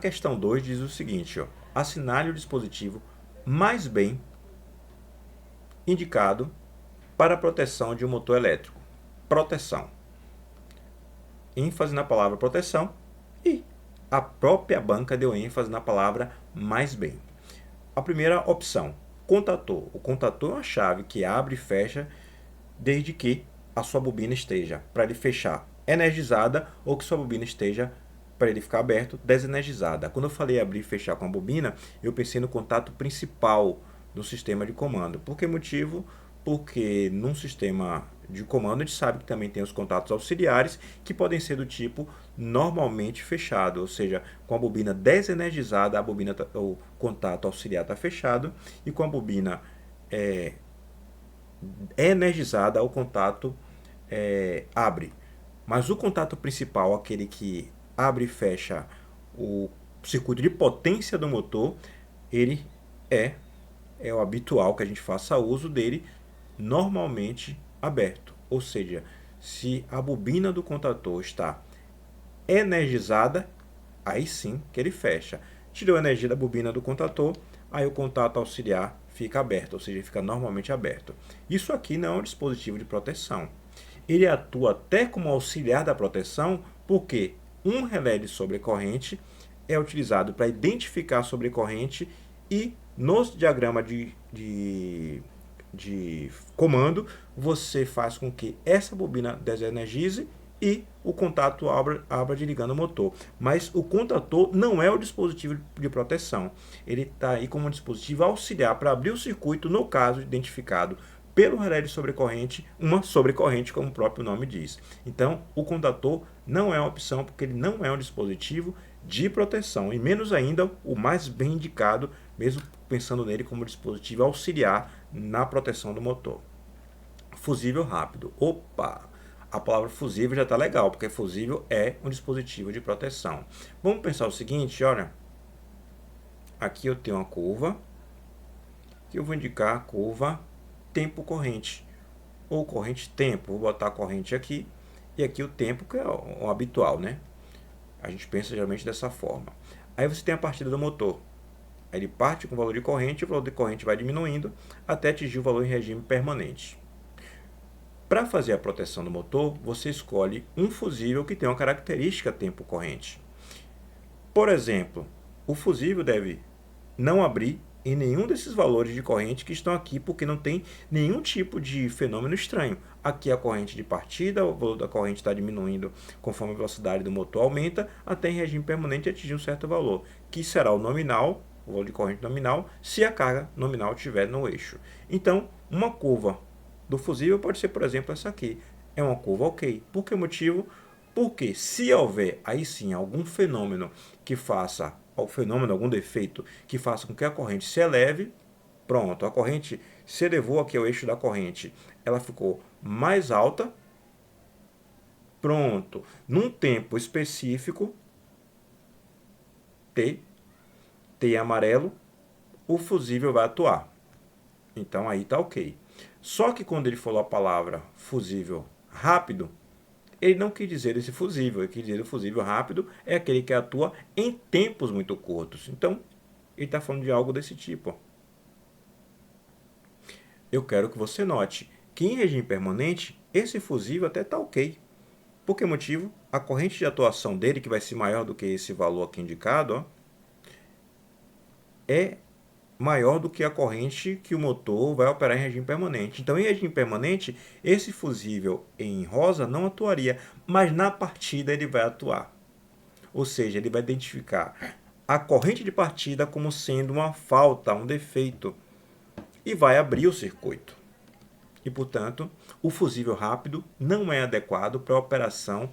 questão 2 diz o seguinte, ó, assinale o dispositivo mais bem indicado para a proteção de um motor elétrico. Proteção. ênfase na palavra proteção e a própria banca deu ênfase na palavra mais bem. A primeira opção, contator. O contator é uma chave que abre e fecha desde que a sua bobina esteja, para ele fechar, energizada ou que sua bobina esteja, para ele ficar aberto, desenergizada. Quando eu falei abrir e fechar com a bobina, eu pensei no contato principal do sistema de comando. Por que motivo? Porque num sistema de comando a gente sabe que também tem os contatos auxiliares que podem ser do tipo normalmente fechado, ou seja, com a bobina desenergizada, o contato auxiliar está fechado e com a bobina energizada o contato abre. Mas o contato principal, aquele que abre e fecha o circuito de potência do motor, ele é o habitual que a gente faça uso dele normalmente aberto. Ou seja, se a bobina do contator está energizada, aí sim que ele fecha. Tirou a energia da bobina do contator, aí o contato auxiliar fica aberto, ou seja, fica normalmente aberto. Isso aqui não é um dispositivo de proteção. Ele atua até como auxiliar da proteção, porque um relé de sobrecorrente é utilizado para identificar a sobrecorrente e nos diagramas de comando, você faz com que essa bobina desenergize e o contato abra desligando o motor. Mas o contator não é o dispositivo de proteção. Ele está aí como um dispositivo auxiliar para abrir o circuito, no caso identificado pelo relé de sobrecorrente, uma sobrecorrente, como o próprio nome diz. Então, o contator não é uma opção, porque ele não é um dispositivo de proteção, e menos ainda o mais bem indicado, mesmo pensando nele como dispositivo auxiliar na proteção do motor. Fusível rápido. Opa! A palavra fusível já está legal, porque fusível é um dispositivo de proteção. Vamos pensar o seguinte, olha. Aqui eu tenho uma curva, que eu vou indicar a curva tempo corrente, ou corrente tempo. Vou botar a corrente aqui, e aqui o tempo, que é o habitual, né? A gente pensa geralmente dessa forma. Aí você tem a partida do motor. Ele parte com o valor de corrente, o valor de corrente vai diminuindo até atingir o valor em regime permanente. Para fazer a proteção do motor, você escolhe um fusível que tem uma característica tempo corrente. Por exemplo, o fusível deve não abrir em nenhum desses valores de corrente que estão aqui, porque não tem nenhum tipo de fenômeno estranho. Aqui a corrente de partida, o valor da corrente está diminuindo conforme a velocidade do motor aumenta, até em regime permanente atingir um certo valor, que será o nominal, o valor de corrente nominal, se a carga nominal estiver no eixo. Então, uma curva do fusível pode ser, por exemplo, essa aqui. É uma curva ok. Por que motivo? Porque se houver aí sim algum fenômeno que faça, algum defeito que faça com que a corrente se eleve, pronto, a corrente se elevou aqui ao eixo da corrente, ela ficou mais alta, pronto, num tempo específico, T em amarelo, o fusível vai atuar. Então aí está ok. Só que quando ele falou a palavra fusível rápido, ele não quis dizer esse fusível, ele quis dizer o fusível rápido é aquele que atua em tempos muito curtos. Então, ele está falando de algo desse tipo. Eu quero que você note que em regime permanente, esse fusível até está ok. Por que motivo? A corrente de atuação dele, que vai ser maior do que esse valor aqui indicado, ó, é maior do que a corrente que o motor vai operar em regime permanente. Então, em regime permanente, esse fusível em rosa não atuaria, mas na partida ele vai atuar. Ou seja, ele vai identificar a corrente de partida como sendo uma falta, um defeito, e vai abrir o circuito. E, portanto, o fusível rápido não é adequado para a operação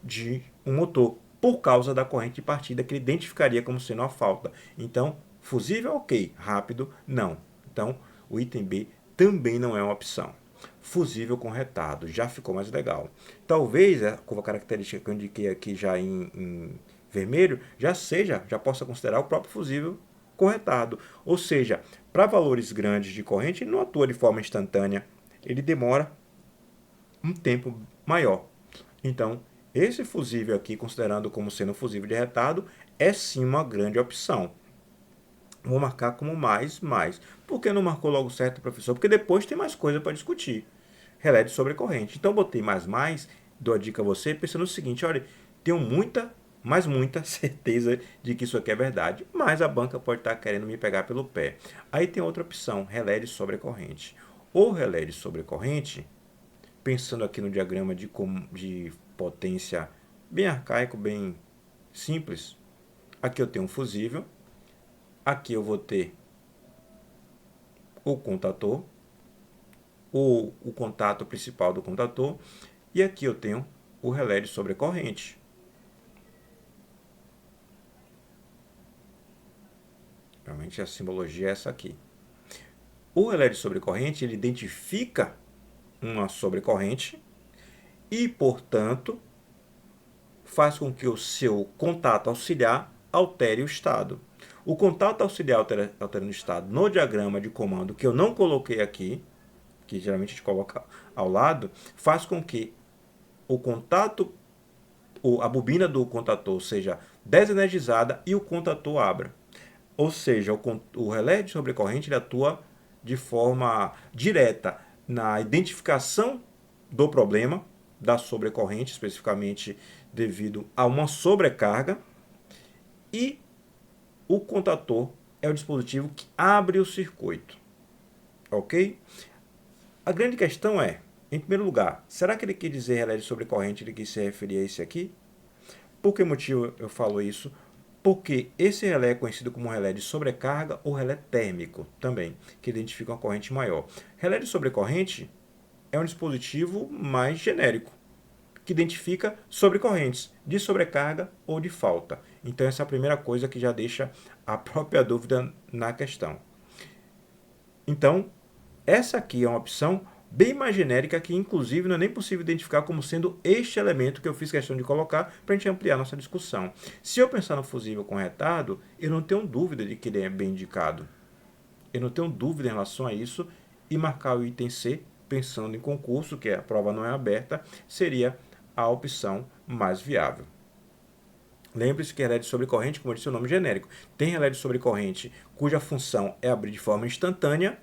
de um motor, por causa da corrente de partida que ele identificaria como sendo uma falta. Então, fusível ok, rápido não. Então, o item B também não é uma opção. Fusível com retado, já ficou mais legal. Talvez a curva característica que eu indiquei aqui já em vermelho, já possa considerar o próprio fusível com retado. Ou seja, para valores grandes de corrente, ele não atua de forma instantânea, ele demora um tempo maior. Então, esse fusível aqui, considerando como sendo um fusível de retardo, é sim uma grande opção. Vou marcar como mais. Por que não marcou logo certo, professor? Porque depois tem mais coisa para discutir. Relé de sobrecorrente. Então, botei mais, dou a dica a você, pensando no seguinte, olha, tenho muita certeza de que isso aqui é verdade, mas a banca pode estar querendo me pegar pelo pé. Aí tem outra opção, relé de sobrecorrente. O relé de sobrecorrente, pensando aqui no diagrama de potência bem arcaico, bem simples, aqui eu tenho um fusível, aqui eu vou ter o contator, o contato principal do contator, e aqui eu tenho o relé de sobrecorrente. Realmente a simbologia é essa aqui. O relé de sobrecorrente, ele identifica uma sobrecorrente e, portanto, faz com que o seu contato auxiliar altere o estado. O contato auxiliar alterando o estado no diagrama de comando, que eu não coloquei aqui, que geralmente a gente coloca ao lado, faz com que o contato, a bobina do contator seja desenergizada e o contator abra. Ou seja, o relé de sobrecorrente ele atua de forma direta na identificação do problema, da sobrecorrente, especificamente devido a uma sobrecarga, e o contator é o dispositivo que abre o circuito. Ok? A grande questão é, em primeiro lugar, será que ele quer dizer relé de sobrecorrente, ele quis se referir a esse aqui? Por que motivo eu falo isso? Porque esse relé é conhecido como relé de sobrecarga ou relé térmico também, que identifica uma corrente maior. Relé de sobrecorrente é um dispositivo mais genérico, que identifica sobrecorrentes de sobrecarga ou de falta. Então essa é a primeira coisa que já deixa a própria dúvida na questão. Então, essa aqui é uma opção bem mais genérica que, inclusive, não é nem possível identificar como sendo este elemento que eu fiz questão de colocar para a gente ampliar nossa discussão. Se eu pensar no fusível com retardo, eu não tenho dúvida de que ele é bem indicado. Eu não tenho dúvida em relação a isso e marcar o item C, pensando em concurso, que a prova não é aberta, seria a opção mais viável. Lembre-se que relé de sobrecorrente, como eu disse, é o nome genérico. Tem relé de sobrecorrente cuja função é abrir de forma instantânea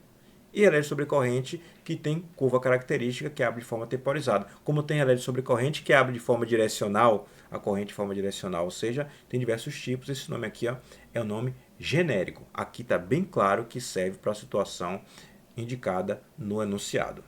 e relé de sobrecorrente que tem curva característica que abre de forma temporizada. Como tem relé de sobrecorrente que abre de forma direcional, a corrente de forma direcional, ou seja, tem diversos tipos. Esse nome aqui é o nome genérico. Aqui está bem claro que serve para a situação indicada no enunciado.